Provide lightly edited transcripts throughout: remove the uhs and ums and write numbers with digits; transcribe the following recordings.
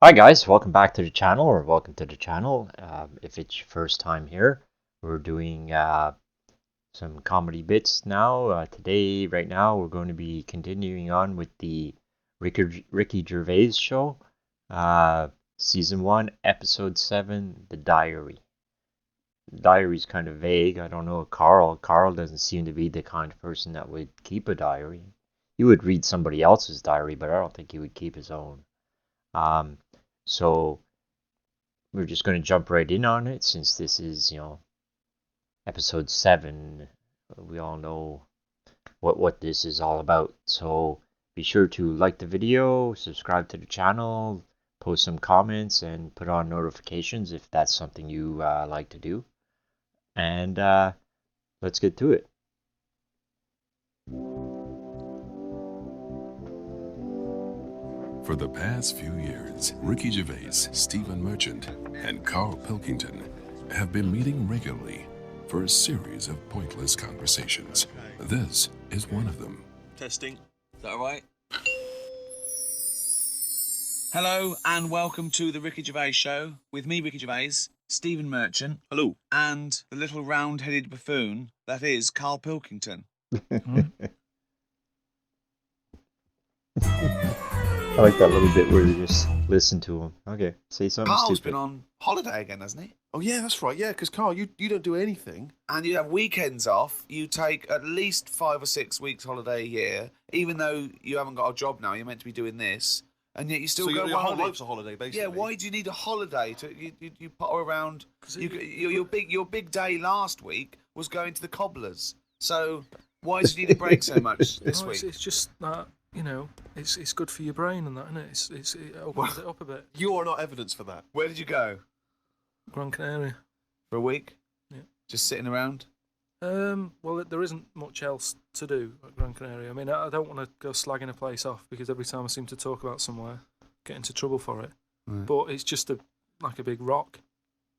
Hi guys, welcome back to the channel, or welcome to the channel. If it's your first time here, we're doing some comedy bits now. Right now, we're going to be continuing on with the Ricky Gervais show, uh, season 1, episode 7, The Diary. The diary's kind of vague. I don't know. Carl doesn't seem to be the kind of person that would keep a diary. He would read somebody else's diary, but I don't think he would keep his own. Um, so we're just going to jump right in on it since this is, episode 7. We all know what this is all about. So be sure to like the video, subscribe to the channel, post some comments, and put on notifications if that's something you like to do. And let's get to it. For the past few years, Ricky Gervais, Stephen Merchant, and Carl Pilkington have been meeting regularly for a series of pointless conversations. This is one of them. Testing. Is that all right? Hello and welcome to the Ricky Gervais Show with me, Ricky Gervais, Stephen Merchant. Hello. And the little round-headed buffoon that is Carl Pilkington. I like that little bit where you just listen to him. Okay, say something Carl's stupid. been on holiday again, hasn't he? Oh yeah, that's right. Yeah, because Carl, you don't do anything. And you have weekends off. You take at least 5 or 6 weeks holiday a year, even though you haven't got a job now. You're meant to be doing this, and yet you still So go your on whole holiday. life's a holiday, basically. Yeah, why do you need a holiday? You potter around. Your big day last week was going to the cobblers. So why do you need a break so much this week? It's just that, it's good for your brain and that, isn't it? It opens it up a bit. You are not evidence for that. Where did you go Gran Canaria. for a week? Yeah. Just sitting around. Well, there isn't much else to do at Gran Canaria. I mean, I don't want to go slagging a place off because every time I seem to talk about somewhere, get into trouble for it. Right. But it's just like a big rock.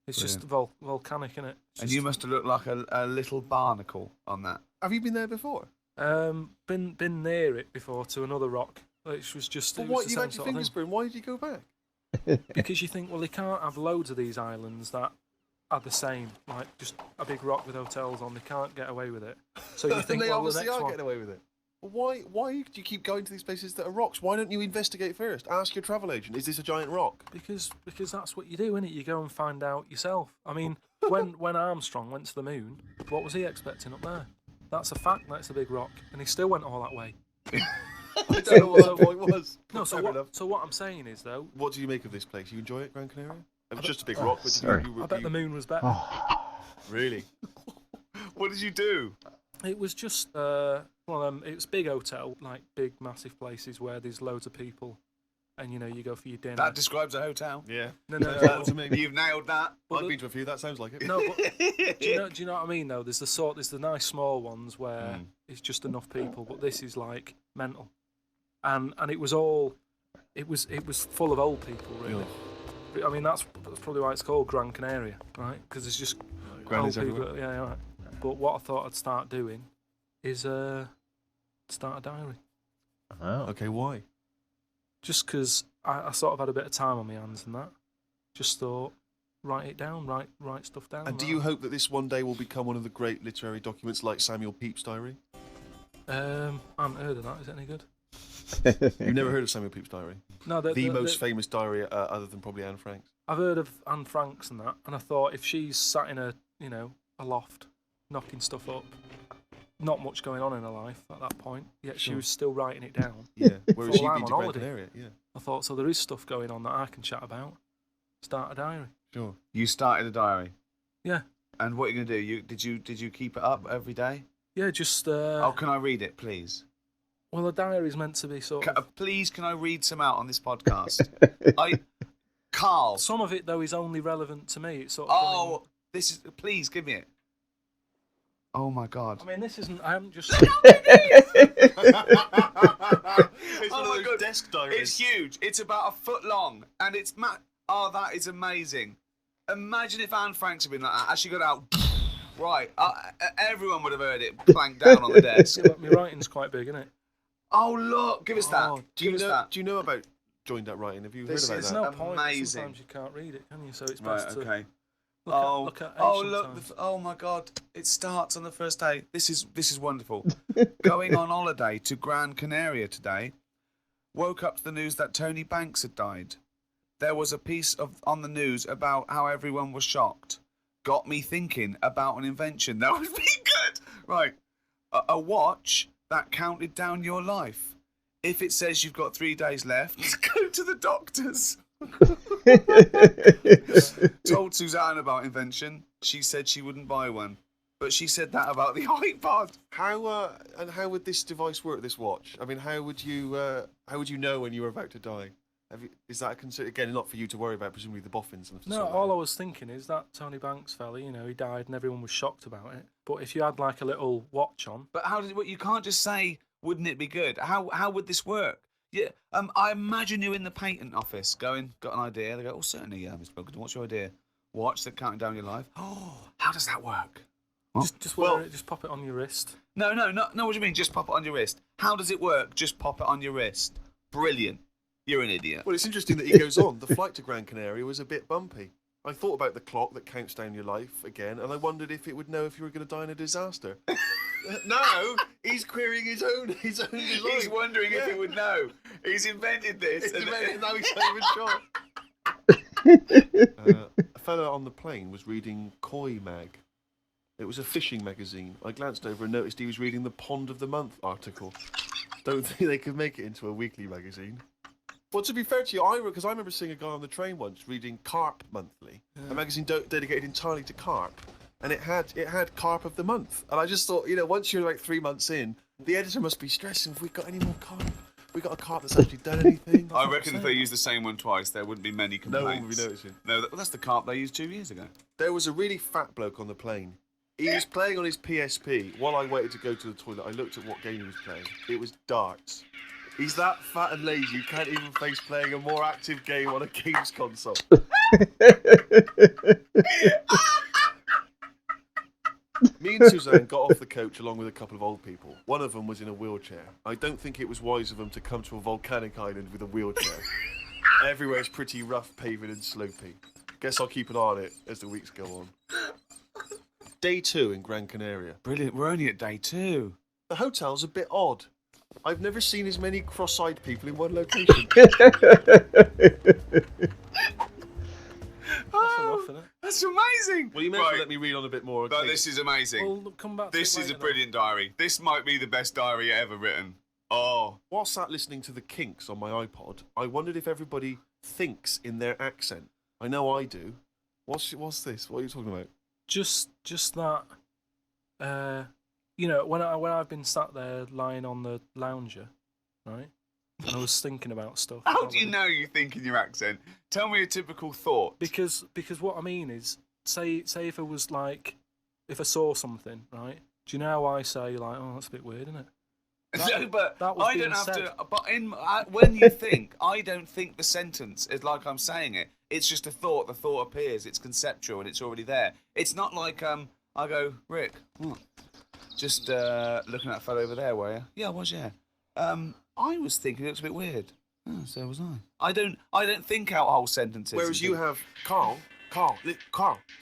It's just volcanic, isn't it? And you must have looked like a little barnacle on that. Have you been there before? Been near it before to another rock, which was just. But It why was the you same had your sort of fingers thing. burned? Why did you go back? Because you think, well, they can't have loads of these islands that are the same, like just a big rock with hotels on. They can't get away with it. So you think, they well, the obviously next are one. getting away with it. But why do you keep going to these places that are rocks? Why don't you investigate first? Ask your travel agent, is this a giant rock? Because that's what you do, innit? You go and find out yourself. I mean, when Armstrong went to the moon, what was he expecting up there? That's a fact. That's a big rock, and he still went all that way. I don't know what that point was. No, Fair enough. so what I'm saying is though, What do you make of this place? You enjoy it, Gran Canaria? It was just a big rock, but sorry. you I bet the moon was better. really? What did you do? It was just it was big hotel, like big massive places where there's loads of people, and you go for your dinner. That describes a hotel. Yeah. No, That to me. You've nailed that. Well, I've been to a few. That sounds like it. No, but do you know what I mean though? There's the nice small ones where it's just enough people, but this is like mental, and it was full of old people really. I mean that's probably why it's called Gran Canaria, right? Because it's just Gran old is people. everywhere. Yeah, right. But what I thought I'd start doing is start a diary, Oh. Okay, why? just because I sort of had a bit of time on my hands and that. Just thought, write it down, write stuff down. And do you hope that this one day will become one of the great literary documents like Samuel Pepys' diary? I haven't heard of that. Is it any good? You've never heard of Samuel Pepys' diary? No, The most famous diary, other than probably Anne Frank's. I've heard of Anne Frank's and that, and I thought if she's sat in a loft, knocking stuff up, not much going on in her life at that point, yet she Sure. was still writing it down. Yeah, whereas Well, you've I'm been on to Gran holiday. Canaria, yeah. I thought, so there is stuff going on that I can chat about. Start a diary. Sure. You started a diary. Yeah, And what are you going to do? Did you keep it up every day? yeah. Just Oh, can I read it, please? well, a diary is meant to be sort of. Please, can I read some out on this podcast? Carl. Some of it though is only relevant to me. It's sort of. Oh, this is. Please give me it. Oh my God. I mean, this isn't. I haven't just. It's Oh one my of those God. desk diaries. It's huge. It's about a foot long, and it's Oh, that is amazing. Imagine if Anne Franks had been like that. As she got out, right, everyone would have heard it clanked down on the desk. Yeah, but my writing's quite big, isn't it? Oh look, give us that. Oh, Give us that. Do you know about joined up writing. Have you This heard is about There's that? no point. amazing. Sometimes you can't read it, can you? So it's Right, best to okay. look at ancient look! times. Oh my God! It starts on the first day. This is wonderful. Going on holiday to Gran Canaria today. Woke up to the news that Tony Banks had died. There was a piece on the news about how everyone was shocked. Got me thinking about an invention that would be good. Right, a watch that counted down your life. If it says you've got 3 days left, go to the doctors. Told Suzanne about invention. She said she wouldn't buy one, but she said that about the iPod. How would this device work? This watch? I mean, how would you know when you were about to die? Is that a concern? Again, not for you to worry about. Presumably the boffins. And No, all I was thinking is that Tony Banks fella, he died and everyone was shocked about it. But if you had like a little watch on, But how did it work? You can't just say, "Wouldn't it be good?" How would this work? Yeah, I imagine you in the patent office going, "Got an idea?" They go, "Oh, certainly, yeah, Mr. Pilkington. What's your idea?" Watch that counting down your life. Oh, how does that work? just wear it, just pop it on your wrist. No. What do you mean? Just pop it on your wrist? How does it work? Just pop it on your wrist. Brilliant. You're an idiot. Well, it's interesting that he goes on. The flight to Gran Canaria was a bit bumpy. I thought about the clock that counts down your life again, and I wondered if it would know if you were going to die in a disaster. No, he's querying his own design. He's wondering if it would know. He's invented this. Now he's not even sure. A fellow on the plane was reading Koi Mag. It was a fishing magazine. I glanced over and noticed he was reading the Pond of the Month article. Don't think they could make it into a weekly magazine. Well, to be fair to you, because I remember seeing a guy on the train once reading Carp Monthly, a magazine dedicated entirely to carp, and it had Carp of the Month. And I just thought, once you're like 3 months in, the editor must be stressing if we've got any more carp. We got a carp that's actually done anything. I reckon if they used the same one twice, there wouldn't be many complaints. No one would be noticing. No, that's the carp they used 2 years ago. There was a really fat bloke on the plane. He was playing on his PSP. While I waited to go to the toilet, I looked at what game he was playing. It was darts. He's that fat and lazy, you can't even face playing a more active game on a games console. Me and Suzanne got off the coach along with a couple of old people. One of them was in a wheelchair. I don't think it was wise of them to come to a volcanic island with a wheelchair. Everywhere's pretty rough paving and slopey. Guess I'll keep an eye on it as the weeks go on. Day 2 in Gran Canaria. Brilliant. We're only at day 2. The hotel's a bit odd. I've never seen as many cross-eyed people in one location. That's enough, isn't it? That's amazing. Well, you may as well let me read on a bit more. No, this is amazing. We'll come back to This it is a later, brilliant diary. This might be the best diary ever written. Oh. While sat listening to the Kinks on my iPod, I wondered if everybody thinks in their accent. I know I do. What's this? What are you talking about? Just that, when I've been sat there lying on the lounger, right, and I was thinking about stuff. How do you know you think in your accent? Tell me a typical thought. Because what I mean is, say if I was like, if I saw something, right? Do you know how I say like, oh, that's a bit weird, isn't it? No, but that was I don't being have said. to. But when you think, I don't think the sentence is like I'm saying it. It's just a thought. The thought appears. It's conceptual and it's already there. It's not like I go, Rick, just looking at that fellow over there, were you? Yeah, I was. Yeah. I was thinking it looks a bit weird. Oh, so was I. I don't think out whole sentences. Whereas you have Carl,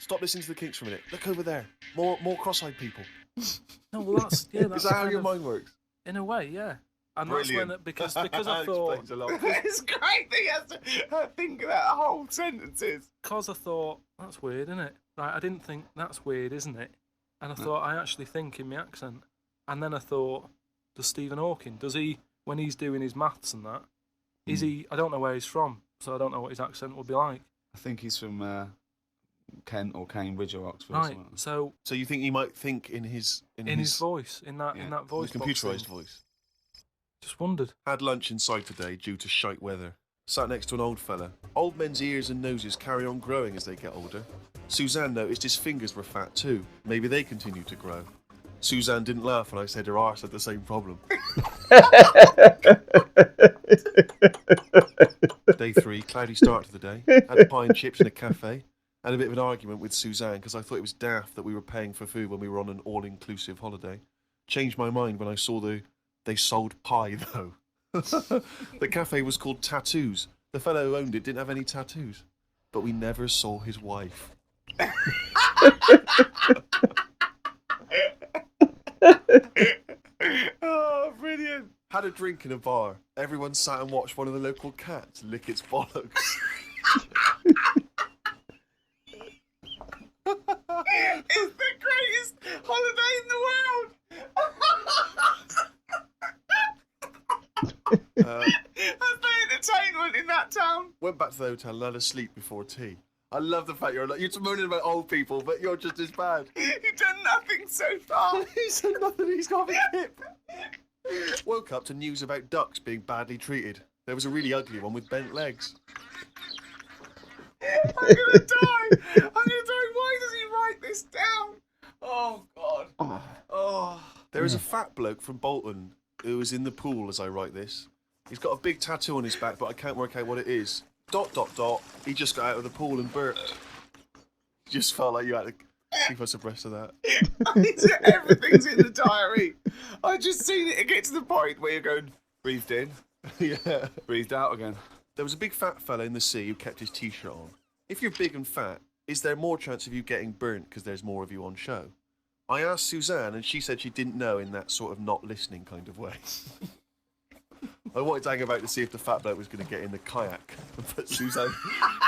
stop listening to the Kinks for a minute. Look over there. More cross-eyed people. No, well that's yeah. That's Is that how kind your of- mind works? In a way, yeah. And Brilliant. that's when because I That thought explains a lot. It's great that he has to think about whole sentences. that's weird, isn't it? Right, I didn't think that's weird, isn't it? And I thought I actually think in my accent. And then I thought, does Stephen Hawking, does he when he's doing his maths and that, is he? I don't know where he's from, so I don't know what his accent would be like. I think he's from Kent or Cambridge or Oxford. Or Right, something. so So you think he might think in his voice, in that voice, box computerised thing. voice? Just wondered. Had lunch inside today due to shite weather. Sat next to an old fella. Old men's ears and noses carry on growing as they get older. Suzanne noticed his fingers were fat too. Maybe they continue to grow. Suzanne didn't laugh when I said her arse had the same problem. Day 3, cloudy start to the day. Had a pie and chips in a cafe. Had a bit of an argument with Suzanne because I thought it was daft that we were paying for food when we were on an all-inclusive holiday. Changed my mind when I saw they sold pie though. The cafe was called Tattoos. The fellow who owned it didn't have any tattoos, but we never saw his wife. Oh, brilliant. Had a drink in a bar. Everyone sat and watched one of the local cats lick its bollocks. It's the greatest holiday in the world. That's the entertainment in that town. Went back to the hotel and had a sleep before tea. I love the fact you're moaning about old people, but you're just as bad. You've done nothing so far. He said nothing, he's got a hip. Woke up to news about ducks being badly treated. There was a really ugly one with bent legs. I'm gonna die. Why does he write this down? Oh, God. Oh. There is a fat bloke from Bolton who is in the pool as I write this. He's got a big tattoo on his back, but I can't work out what it is. ... He just got out of the pool and burped. Just felt like you had to keep us abreast of that. Everything's in the diary. I just seen it get to the point where you're going, breathed in, Yeah. breathed out again. There was a big fat fella in the sea who kept his t-shirt on. If you're big and fat, is there more chance of you getting burnt because there's more of you on show? I asked Suzanne, and she said she didn't know in that sort of not listening kind of way. I wanted to hang about to see if the fat bloke was going to get in the kayak, but Suzanne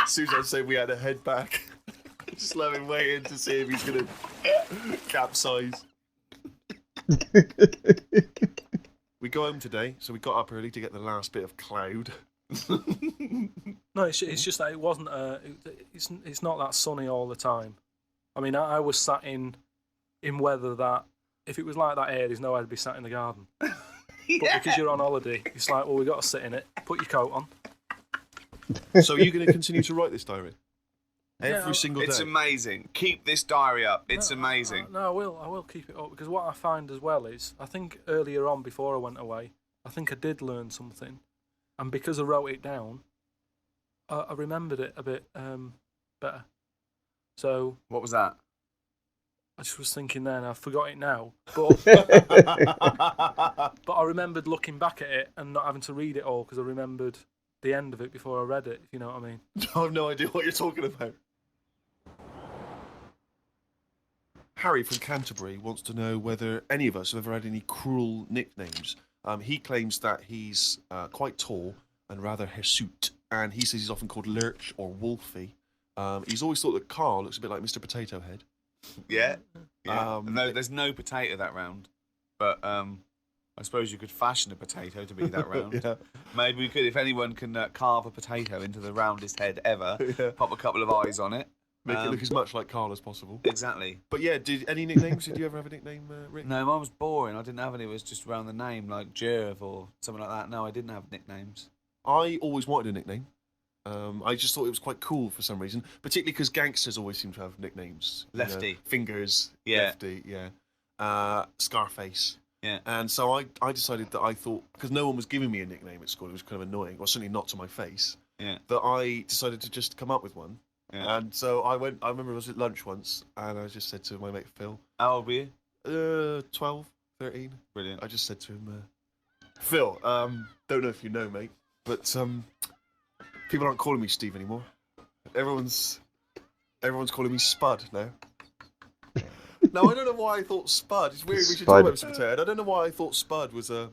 said we had to head back. Just let him wait in to see if he's going to capsize. We go home today, so we got up early to get the last bit of cloud. No, it's just that it wasn't. It's not that sunny all the time. I mean, I was sat in weather that if it was like that here, there's no way I'd be sat in the garden. Yeah. But because you're on holiday, it's like, well, we got to sit in it. Put your coat on. So are you going to continue to write this diary? Every single day? It's amazing. Keep this diary up. It's amazing. No, I will keep it up because what I find as well is I think earlier on before I went away, I think I did learn something, and because I wrote it down, I remembered it a bit better. So What was that? I just was thinking then, I forgot it now, but but I remembered looking back at it and not having to read it all because I remembered the end of it before I read it, if you know what I mean. I have no idea what you're talking about. Harry from Canterbury wants to know whether any of us have ever had any cruel nicknames. He claims that he's quite tall and rather hirsute, and he says he's often called Lurch or Wolfie. He's always thought that Carl looks a bit like Mr. Potato Head. Yeah. No, there's no potato that round, but I suppose you could fashion a potato to be that round. Yeah. Maybe we could, if anyone can carve a potato into the roundest head ever, pop a couple of eyes on it. Make it look as much like Carl as possible. Exactly. But yeah, any nicknames? Did you ever have a nickname, Rick? No, mine was boring. I didn't have any. It was just around the name, like Gervais or something like that. No, I didn't have nicknames. I always wanted a nickname. I just thought it was quite cool for some reason, particularly because gangsters always seem to have nicknames. Lefty. Fingers. Yeah. Lefty, yeah. Scarface. Yeah. And so I decided that I thought, because no one was giving me a nickname at school, it was kind of annoying, or certainly not to my face, that I decided to just come up with one. Yeah. And so I remember I was at lunch once, and I just said to my mate Phil. How old were you? 12, 13. Brilliant. I just said to him, Phil, don't know if you know, mate, but people aren't calling me Steve anymore. Everyone's calling me Spud now. Now I don't know why I thought Spud. It's weird we should talk about Mr. Potato Head. I don't know why I thought Spud was a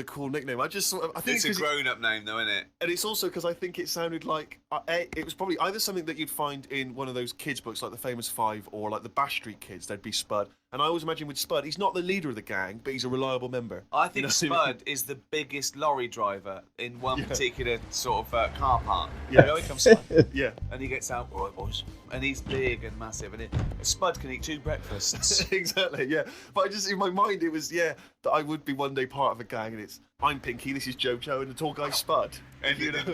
cool nickname. I think it's a grown-up name, though, isn't it? And it's also because I think it sounded like it was probably either something that you'd find in one of those kids' books, like the Famous Five, or like the Bash Street Kids. There'd be Spud, and I always imagine with Spud, he's not the leader of the gang, but he's a reliable member. I think Spud is the biggest lorry driver in one particular sort of car park. Yeah, here comes Spud. Yeah, and he gets out, all right, boys, and he's big and massive, and Spud can eat 2 breakfasts. Exactly, yeah. But I just in my mind it was that I would be one day part of a gang, and it's I'm Pinky, this is Jojo, and the tall guy Spud. And you never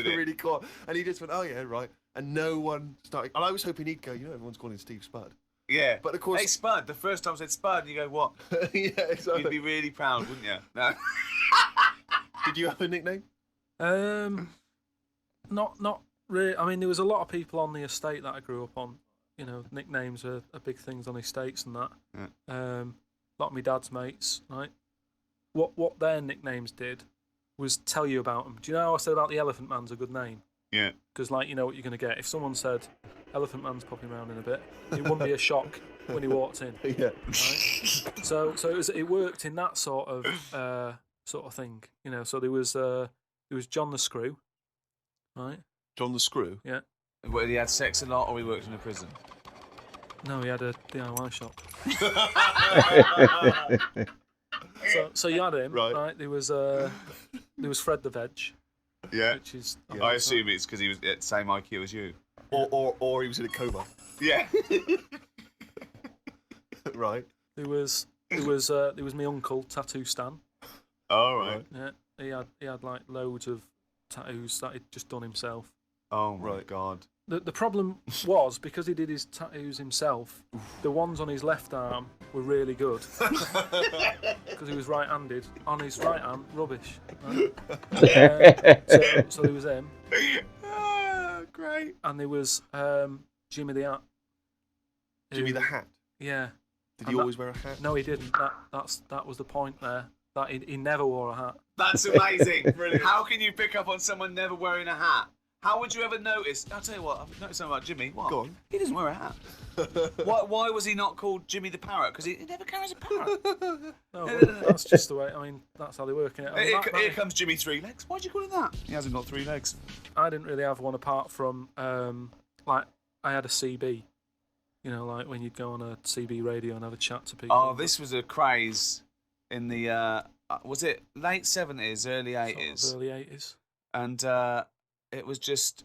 really caught. And he just went, oh yeah, right. And no one started. And I was hoping he'd go, everyone's calling Steve Spud. Yeah. But of course. Hey, Spud, the first time I said Spud, and you go, what? Yeah, exactly. You'd be really proud, wouldn't you? No. Did you have a nickname? Not really. I mean, there was a lot of people on the estate that I grew up on. Nicknames are big things on estates and that. Yeah. A lot of my dad's mates, right? What their nicknames did was tell you about them. Do you know how I said about the Elephant Man's a good name? Yeah. Because, like, you know what you're going to get. If someone said, Elephant Man's popping around in a bit, it wouldn't be a shock when he walked in. Yeah. Right? So it worked in that sort of thing. You know, so there was John the Screw, right? John the Screw? Yeah. Whether he had sex a lot or he worked in a prison. No, he had a DIY shop. So you had him, right? There was Fred the Veg. Yeah. Which is I assume it's because he was at the same IQ as you. Or he was in a coma. Yeah. Right. There was my uncle, Tattoo Stan. All right. Yeah. He had like loads of tattoos that he'd just done himself. Oh my God. The problem was, because he did his tattoos himself, the ones on his left arm were really good. Because he was right-handed. On his right hand, rubbish. Right? So there was him. Great. And there was Jimmy the Hat. Jimmy the Hat? Yeah. Did he always wear a hat? No, he didn't. That was the point there. That he never wore a hat. That's amazing. Brilliant. How can you pick up on someone never wearing a hat? How would you ever notice? I'll tell you what, I've noticed something about Jimmy. What? Go on. He doesn't wear a hat. Why was he not called Jimmy the Parrot? Because he never carries a parrot. No, that's just the way. I mean, that's how they work in it. Here comes Jimmy Three Legs. Why'd you call him that? He hasn't got 3 legs. I didn't really have one apart from like I had a CB. You know, like when you'd go on a CB radio and have a chat to people. Oh, this was a craze in the was it late 70s, early 80s? Sort of early 80s. And it was just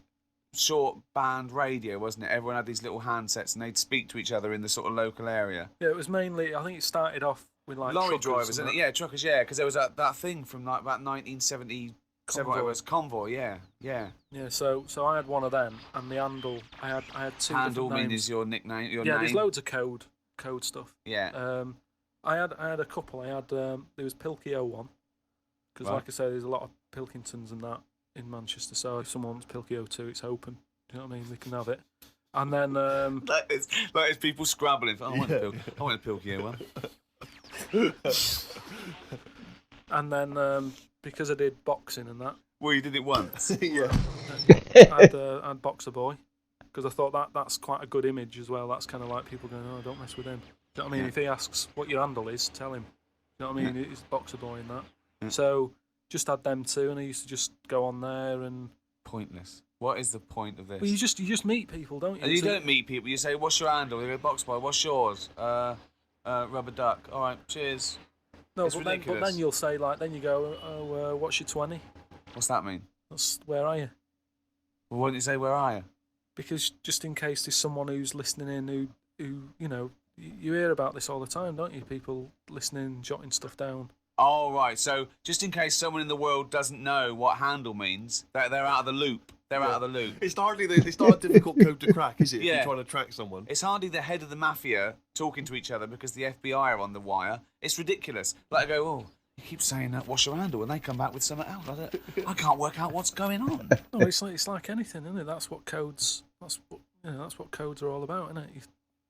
short band radio, wasn't it? Everyone had these little handsets and they'd speak to each other in the sort of local area. Yeah, it was mainly. I think it started off with like lorry truckers drivers, and isn't that. it? Yeah, truckers. Yeah, because there was that thing from like about 1977. It was Convoy. Yeah. Yeah, so I had one of them, and the handle. I had 2 Handle different names. means your nickname. Your yeah, name. there's loads of code stuff. Yeah. I had a couple. I had there was Pilkey 01, because like I say, there's a lot of Pilkingtons and that in Manchester. So if someone wants Pilkey 02, it's open. Do you know what I mean? They can have it. And then like it's people scrabbling. I want a Pilkey 01. And then because I did boxing and that. Well, you did it once. Yeah. I had Boxer Boy, because I thought that's quite a good image as well. That's kind of like people going, oh, don't mess with him. Do you know what I mean? Yeah. If he asks what your handle is, tell him. Do you know what I mean? It's Boxer Boy and that. Yeah. So just had them 2, and I used to just go on there and. Pointless. What is the point of this? Well, you just meet people, don't you? And you don't meet people. You say, "What's your handle?" They go, "Box Boy." What's yours? Rubber duck. All right, cheers. No, It's but ridiculous. then you'll say like, then you go, oh, what's your 20? What's that mean? That's where are you? Well, why don't you say, "Where are you?" Because just in case there's someone who's listening in who you know, you hear about this all the time, don't you? People listening, jotting stuff down. Oh, right. So just in case someone in the world doesn't know what handle means, they're out of the loop. They're out of the loop. It's not a difficult code to crack, is it? Yeah. If you're trying to track someone. It's hardly the head of the mafia talking to each other because the FBI are on the wire. It's ridiculous. Like I go, oh, you keep saying that, what's your handle? And they come back with something else. I can't work out what's going on. No, it's like anything, isn't it? That's what codes. That's what codes are all about, isn't it? You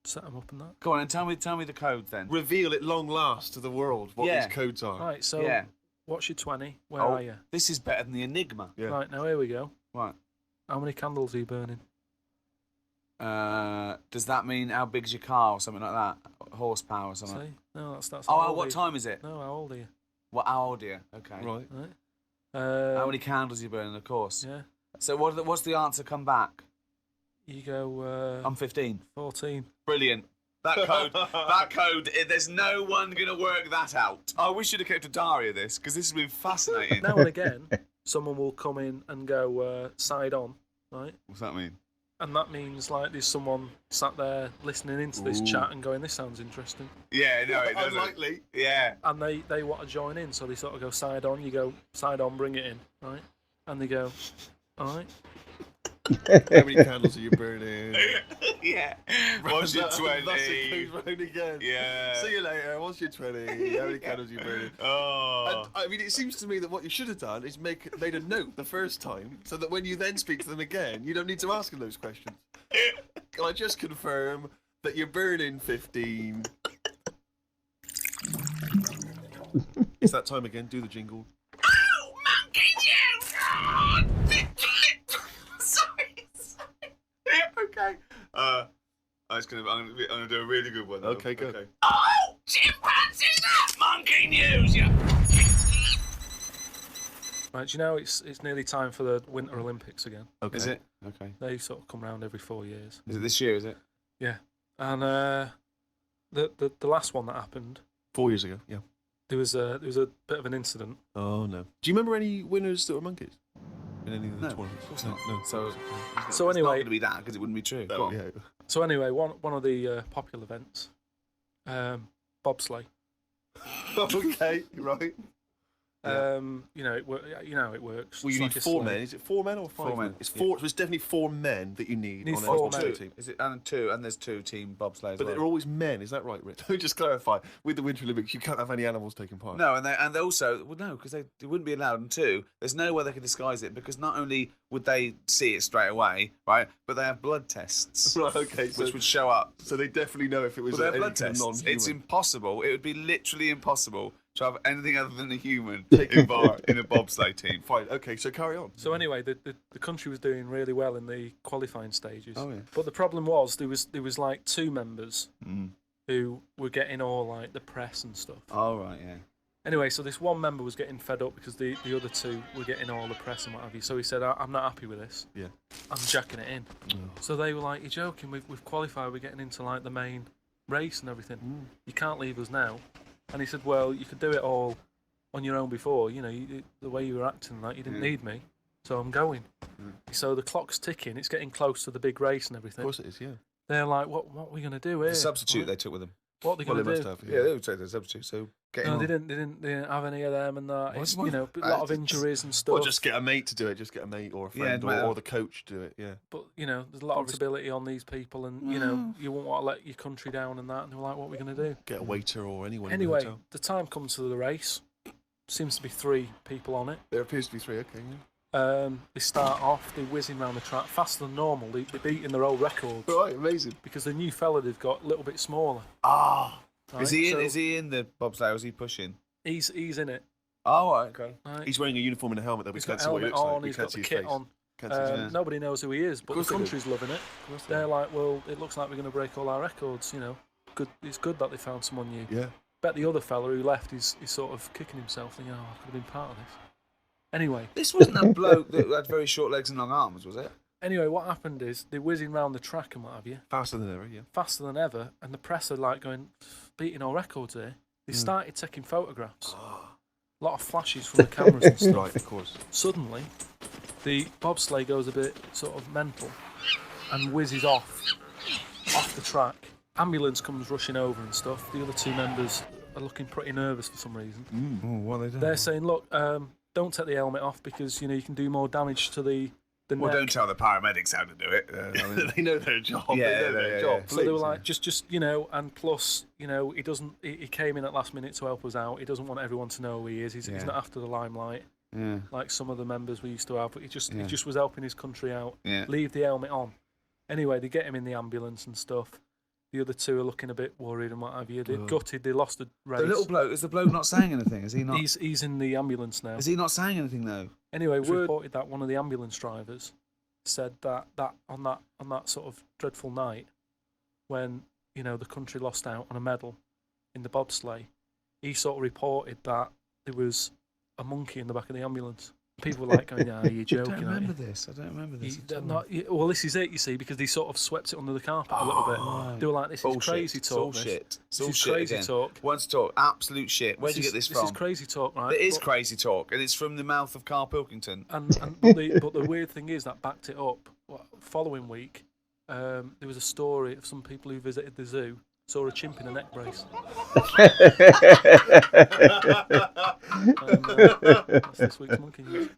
set them up and that. Go on and tell me the code then. Reveal at long last to the world what these codes are. Right. So, Yeah. what's your 20? Where are you? This is better than the Enigma. Yeah. Right. Now here we go. Right. How many candles are you burning? Does that mean how big's your car or something like that? Horsepower or something? See? No, that's. Oh, how old what are you? time is it? No, how old are you? How old are you? Okay. Right. Right. How many candles are you burning, of course? Yeah. So what's the answer come back? You go. I'm 15. 14. Brilliant. That code, there's no one going to work that out. I wish you'd have kept a diary of this, because this has been fascinating. Now and again, someone will come in and go side on, right? What's that mean? And that means like there's someone sat there listening into this chat and going, this sounds interesting. Yeah, no, it doesn't. Unlikely. Yeah. And they want to join in, so they sort of go side on, you go side on, bring it in, right? And they go, all right. How many candles are you burning? Yeah. What's your 20? That's it, goes round again. Yeah. See you later. What's your 20? How many candles are you burning? Oh. And, I mean, it seems to me that what you should have done is made a note the first time, so that when you then speak to them again, you don't need to ask them those questions. Can I just confirm that you're burning 15? It's that time again. Do the jingle. Oh, monkey! okay. I'm gonna do a really good one. Okay, go. Oh, chimpanzees! Monkey news, yeah. Right, do you know it's nearly time for the Winter Olympics again? Okay. Is it? Okay. They sort of come round every 4 years. Is it this year? Is it? Yeah, and the last one that happened, 4 years ago. Yeah. there was a bit of an incident. Oh no. Do you remember any winners that were monkeys in any of the No, tournaments? of course not. No. So So it's not anyway, going to be that because it wouldn't be true. Go Oh, on. yeah. so anyway, one of the popular events, bobsleigh. Okay. Right. Yeah. You know it works. Well, It's you like need a 4 sleigh. men. Is it 4 men or 5? 4 men. It's 4. So it's definitely 4 men that you need Need on a 4 bobsleigh men. team. Is it and two? And there's 2 team bobsleigh as But well. they're always men. Is that right, Rick? Let me just clarify. With the Winter Olympics, you can't have any animals taking part. No, and they also because they wouldn't be allowed. And 2, there's no way they could disguise it because not only would they see it straight away, right, but they have blood tests, Right. Okay. which would show up. So they definitely know if it was Well, they're any blood kind of tests. non-human. It's impossible. It would be literally impossible to have anything other than a human involved in a bobsleigh team. Fine. Okay. So carry on. So anyway, the country was doing really well in the qualifying stages. Oh, yeah. But the problem was there was like 2 members Mm. who were getting all like the press and stuff. Oh right, yeah. Anyway, so this one member was getting fed up because the other 2 were getting all the press and what have you. So he said, I'm not happy with this. Yeah. I'm jacking it in. So they were like, you're joking, we've qualified, we're getting into like the main race and everything. You can't leave us now. And he said, well, you could do it all on your own before. You know, the way you were acting, like you didn't need me. So I'm going. So the clock's ticking. It's getting close to the big race and everything. Of course it is. Yeah. They're like, what are we going to do here? The substitute Right? they took with them. What are they Well, going they to must do? have. Yeah, they would take the substitute. So getting No, on. they didn't have any of them and that. It's, What? you know, a lot of injuries and stuff. Or just get a mate to do it. Just get a mate or a friend Yeah, or the coach to do it. Yeah. But you know, there's a lot of responsibility on these people, and you know, you won't want to let your country down and that. And they were like, "What are we going to do?" Get a waiter or anyone. in Anyway, the hotel. the time comes to the race. Seems to be 3 people on it. There appears to be 3. Okay. They start off, they're whizzing around the track faster than normal. They're beating their old records Yeah. Right. Amazing. because the new fella they've got a little bit smaller. Ah, Right? is he in? So Is he in the bobsleigh? Or is he pushing? He's in it. Oh, right, okay. Right? He's wearing a uniform and a helmet. That we He's can't got see what he helmet looks like. on. We He's can't got see the his kit face. on. Can't see his face. Nobody knows who he is, but the course they do. country's loving it. Of course they They're do. like, well, it looks like we're going to break all our records. You know, good. It's good that they found someone new. Yeah. Bet the other fella who left is sort of kicking himself, thinking, "Oh, I could have been part of this." Anyway, This wasn't a bloke that had very short legs and long arms, was it? what happened is they're whizzing round the track and what have you, Faster than ever. Yeah. faster than ever, and the press are like going, beating all records here. They started taking photographs. A lot of flashes from the cameras and stuff. Right. Of course. Suddenly, the bobsleigh goes a bit sort of mental and whizzes off the track. Ambulance comes rushing over and stuff. The other 2 members are looking pretty nervous for some reason. Oh, what are they doing? They're saying, look, don't take the helmet off because you know you can do more damage to the Well, neck. don't tell the paramedics how to do it. I mean, They know their job. Yeah, they know their yeah, job. yeah. So they were Please. like, just you know, and plus, you know, he came in at last minute to help us out. He doesn't want everyone to know who he is. He's Yeah. not after the limelight yeah, like some of the members we used to have. But he just Yeah. was helping his country out. yeah. Leave the helmet on. Anyway, they get him in the ambulance and stuff. The other 2 are looking a bit worried and what have you. They're gutted. They lost the race. The little bloke, is the bloke not saying anything? Is he not? He's in the ambulance now. Is he not saying anything though? Anyway, we reported that one of the ambulance drivers said that on that sort of dreadful night when you know the country lost out on a medal in the bobsleigh, he sort of reported that there was a monkey in the back of the ambulance. People were like going, "Yeah, you're I joking." don't aren't remember you?" this. I don't remember this. at all. Well, this is it, you see, because they sort of swept it under the carpet a little bit. right. They were like, "This Bullshit. is crazy talk. It's all this. shit. It's This all is shit crazy again. talk. Once talk, absolute shit. Where'd you get this This from? is crazy talk, right? It is But- crazy talk, and it's from the mouth of Carl Pilkington. But the weird thing is that backed it up. Following week, there was a story of some people who visited the zoo saw a chimp in a neck brace. That's this week's Monkey News.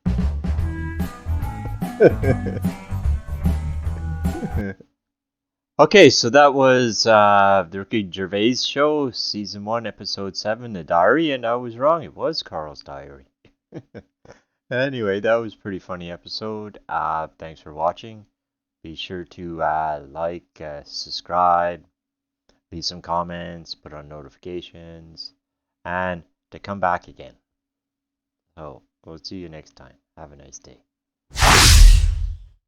Okay, so that was the Ricky Gervais show, season 1, episode 7, the diary, and I was wrong. It was Carl's diary. Anyway, that was a pretty funny episode. Thanks for watching. Be sure to like, subscribe, leave some comments, put on notifications, and to come back again. So, we'll see you next time. Have a nice day.